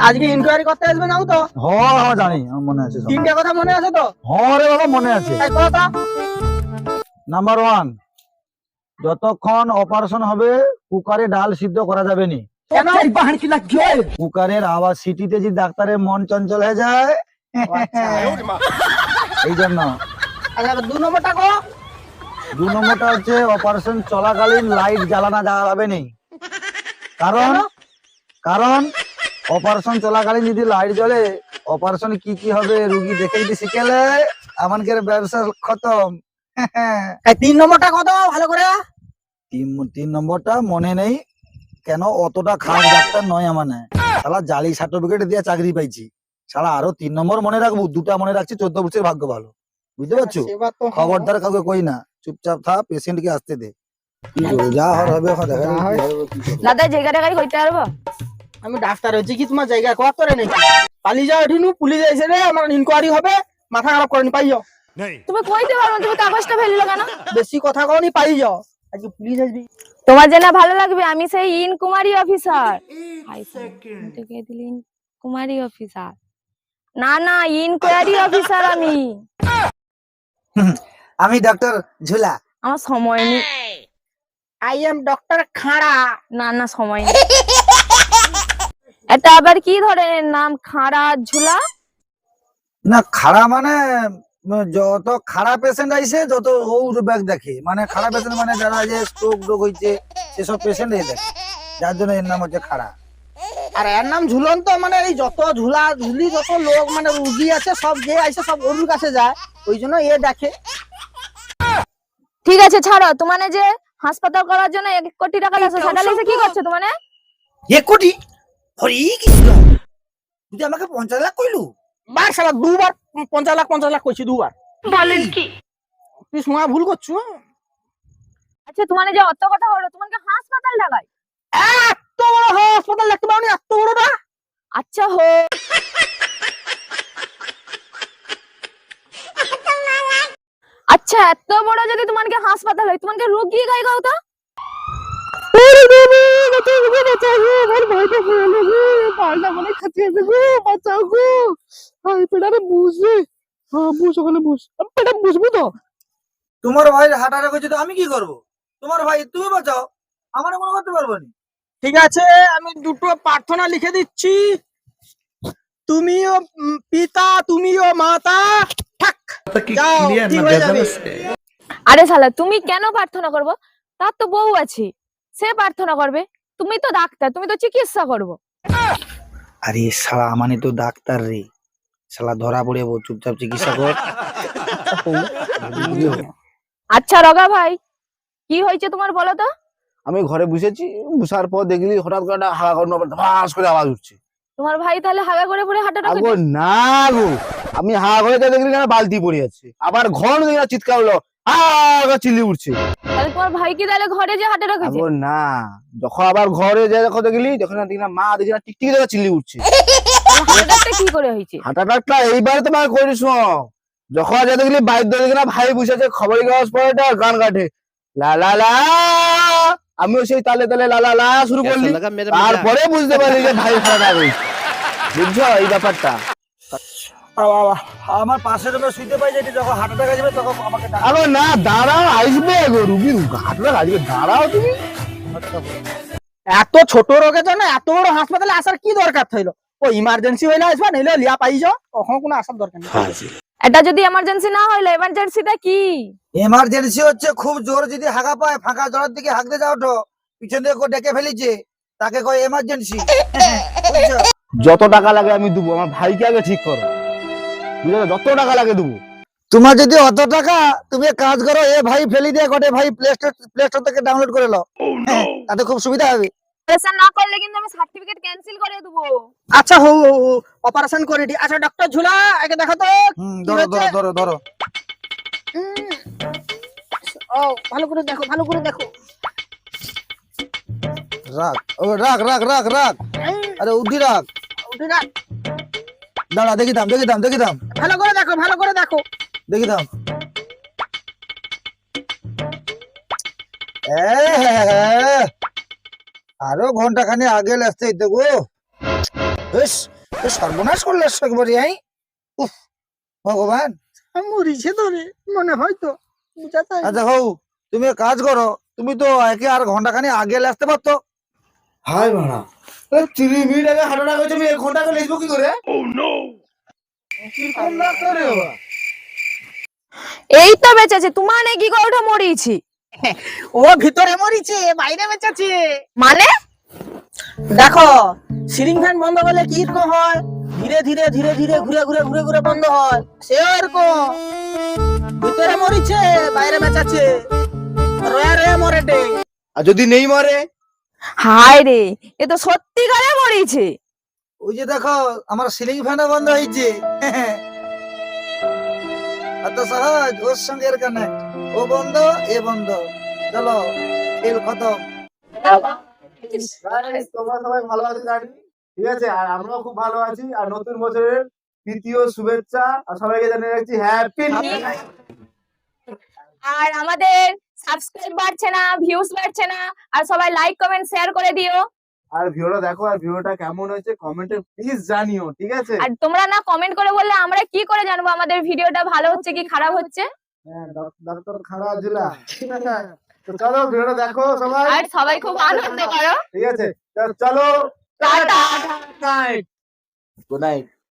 আজকে ইনকোয়ারি করতে আসবে নাও তো? হ্যাঁ জানি, আমার মনে আছে সব। তিনটে কথা মনে আছে তো? হ্যাঁ রে বাবা, মনে আছে। এই কথা নাম্বার 1, যতক্ষণ অপারেশন হবে কুকারে ডাল সিদ্ধ করা যাবে নি। কেন? কুকারের আওয়াজ সিটিতে যদি ডাক্তারের মন চঞ্চল হয়ে যায়, এই জন্য। আচ্ছা 2 নম্বরটা কো? 2 নম্বরটা হচ্ছে অপারেশন চলাকালীন লাইট জ্বালানো যাবে নি। কারণ কারণ অপারেশন চলাকালীন যদি লাইট জ্বলে, অপারেশন কি কি হবে রুগী দেখে যদি শিখেলে আমাদের ব্যবসা খতম। এই 3 নম্বরটা কত ভালো করে? 3 নম্বরটা মনে নেই, কেন অতটা খারাপ ডাক্তার নয় আমার। শালা জালি সার্টিফিকেট দিয়ে চাকরি পাইছি, শালা আরো 3 নম্বর মনে রাখবো, 2টা মনে রাখছি, 14 বছর ভাগ্য ভালো। বুঝতে পারছো? সেবা তো খবরদার কাউকে কই না, চুপচাপ থাক, পেশেন্টকে আসতে দে। কি করবো, যা হওয়ার হবে এখন দেখা যাবে কি হবে, কি করবো। দাদা জায়গাটা কইতে পারবো? আমি ডাক্তার হয়েছি কি তোমার জায়গা কত রে নাকি? পালিয়ে যাও এঠিনু, পুলিশ এসে রে আমার ইনকোয়ারি হবে, মাথা খারাপ করেনি, পাই যাও। তুমি কইতে পারো, তুমি কাগজটা ফেললো কেন? বেশি কথা কওনি, পাই যাও। আজকে পুলিশ আসবে। তোমার জেনে ভালো লাগবে, আমি সেই ইনকুমারি অফিসার। কুমারী অফিসার না, না ইনকোয়ারি অফিসার আমি। আমি ডক্টর ঝুলা। আমার সময় নেই। আই এম ডক্টর খাড়া। না না সময় নেই। এটা আবার কি ধরনের নাম, খাড়া ঝুলা? না খাড়া মানে যত খারাপ পেশেন্ট আইছে যত ও ব্যাগ দেখে, মানে খারাপ পেশেন্ট মানে যারা যে স্ট্রোক রোগ হইছে সেসব পেশেন্ট এই দেখে, যার জন্য এর নাম হচ্ছে খাড়া। আর এর নাম ঝুলন্ত, মানে এই যত ঝুলা ঝুলি যত লোক মানে রুগী আছে সব যে আইছে সব ওর কাছে যায়, ওই জন্য এ দেখে। ঠিক আছে ছাড়ো, তোমার যে হাসপাতাল করার জন্য 1 কোটি টাকা লাগছে, সেটা লিখে কি করছো তোমার? 1 কোটি? হরি কৃষ্ণ, তুই আমাকে 50 লাখ কইলু? বার শালা 2 বার 50 লাখ কইছি, 2 বার। বলেন কি? তুই শোনা ভুল করছো। আচ্ছা তোমার যে অত কথা হলো, তোমাকে হাসপাতাল লাগাই? এত বড় হাসপাতাল দেখতে পাওনি? এত বড় না? আচ্ছা হো। আচ্ছা এত বড় যদি তোমাকে হাসপাতাল হয়, তোমাকে রোগী গাই গাও তো? তোমার ভাই হার্ট অ্যাটাক হয়েছে তো আমি কি করব? তোমার ভাই তুমি বাঁচাও, আমার মনে করতে পারবো না। ঠিক আছে, আমি 2টো প্রার্থনা লিখে দিচ্ছি। তুমিও পিতা, তুমিও মাতা, থাক যাও, ঠিক হয়ে যাবে। আরে শালা তুমি কেন প্রার্থনা করবো? তার তো বউ আছে, সে প্রার্থনা করবে। তুমি তো ডাক্তার, তুমি তো চিকিৎসা করবো। আরে শালা মানে তো ডাক্তার রে, শালা ধরা পড়ে যাবো, চুপচাপ চিকিৎসা কর। আচ্ছা রগা ভাই, কি হয়েছে তোমার বলো তো? আমি ঘরে বসেছি, বসার পর দেখলি হঠাৎ করে একটা হাওয়া করে ধস করে আওয়াজ উঠছে। তোমার ভাই তাহলে হাগা করে পড়ে হাঁটা আগো না গো, আমি হাওয়া করে দেখলি না বালতি পড়ে যাচ্ছে, আবার ঘন দেখি না চিৎকার হলো, আগা চিল্লি উঠছে। তাহলে তোমার ভাই কি তাহলে ঘরে যে হাঁটা রেখেছে? আগো না, যখন আবার ঘরে যাই দেখো দেখলি, যখন দেখি না মা দেখি না টিকটিকি দেখে চিল্লি উঠছে। হাঁটাটা কি করে হয়েছে? হাঁটাটা এইবারে তোমার করিস, যখন যা দেখলি বাইর দেখি না ভাই বসেছে খবরের কাগজ পড়ে গান কাটে লা লা লা, আমিও সেই তালে তালে লা লা লা শুরু করলি, তারপরে বুঝতে পারলি যে ভাই খারাপ হয়েছে। বুঝছো এই ব্যাপারটা? আমার পাশে রুমে শুইতে পাই যেটি, যখন হার্ট অ্যাটাক আসবে তখন আমাকে ডাক। আরে না দাঁড়াও, আসবে গো রুগী হাঁটলে আসবে, দাঁড়াও তুমি। এত ছোট রোগের জন্য এত বড় হাসপাতালে আসার কি দরকার থাইলো? ও ইমার্জেন্সি হইলে আসবা, নইলে লিয়া পাই যাও, কখনো কোনো আসার দরকার নেই। এটা যদি এমার্জেন্সি না হইলে এমার্জেন্সিটা কি? এমার্জেন্সি হচ্ছে খুব জোর যদি হাগা পায়, ফাঁকা জলের দিকে হাগতে যাও তো পিছন দিয়ে কেউ ডেকে ফেলিছে, তাকে কয় এমার্জেন্সি। যত টাকা লাগে আমি দেবো, আমার ভাইকে আগে ঠিক করো, বুঝলে? যত টাকা লাগে দেবো। তোমার যদি অত টাকা, তুমি এক কাজ করো, এ ভাই ফেলি দিয়ে কটে ভাই প্লে স্টোর থেকে ডাউনলোড করে নাও, তাতে খুব সুবিধা হবে। অপারেশন না করলে কিন্তু আমি সার্টিফিকেট ক্যান্সেল করে দেবো। আচ্ছা হো, অপারেশন করে দি। আচ্ছা ডক্টর ঝুলা, একে দেখো তো কি ধরো হয়েছে। ধরো ধরো ধরো। ও ভালো করে দেখো, ভালো করে দেখো। রাখ, ও রাখ রাখ রাখ রাখ, আরে উঠি রাখ, উঠে যাক। দাঁড়া দেখি দাম দেখি দাম দেখি দাম ভালো করে দেখো, ভালো করে দেখো। দেখি দাম। আরো ঘন্টা খানি আগে আসতে হইতো গো। বেশ তো সর্বনাশ করলে একবারে উফ ভগবান। মরিছে ধরে মনে হয় তো বুঝা যায় না। আচ্ছা হৌ তুমি এক কাজ করো, তুমি তো একে আর ঘন্টাখানি আগে এলে আসতে পারতো। হাই মারা 30 মিনিট আগে হাঁটাটা করেছে, আমি 1 ঘন্টা আগে লিখবো কি করে? কি করলা করে বাবা? এই তো বেঁচেছে, তোমার কি করে ওটা মরিয়েছি ও ভিতরে মরিছে বাইরে বেঁচেছে। মানে? দেখো সিলিং ফ্যান বন্ধ করলে কি রকম হয়, ধীরে ধীরে ধীরে ধীরে ঘুরে ঘুরে ঘুরে ঘুরে বন্ধ হয়, সেরকম ভিতরে মরিছে বাইরে বেঁচেছে, রয়ে রয়ে মরেটে। আর যদি নেই মরে? হায় রে, এ তো সত্যিকারে মরিয়েছে। ওই যে দেখো আমার সিলিং ফ্যানও বন্ধ হয়েছে। এত সহজ, ওর সঙ্গে এর কানেক্ট, ও বন্ধ এ বন্ধ, চলো খেল খতম। Guys, তোমরা সবাই ভালো আছো জানি, ঠিক আছে? আর আমরাও খুব ভালো আছি। আর নতুন বছরের তৃতীয় শুভেচ্ছা আর সবাইকে জানিয়ে রাখছি হ্যাপি। আর আমাদের সাবস্ক্রাইব বাড়ছে না, ভিউজ বাড়ছে না, আর সবাই লাইক কমেন্ট শেয়ার করে দিও। আর ভিডিওটা দেখো, আর ভিডিওটা কেমন হয়েছে কমেন্টে প্লিজ জানিও, ঠিক আছে? আর তোমরা না কমেন্ট করে বললে আমরা কি করে জানবো আমাদের ভিডিওটা ভালো হচ্ছে কি খারাপ হচ্ছে? হ্যাঁ, ডক্টর খারাপ জেলা, ঠিক আছে? তো চলো ভিডিওটা দেখো সবাই, আর সবাই খুব আনন্দ করো। ঠিক আছে? তো চলো, টাটা। Good night.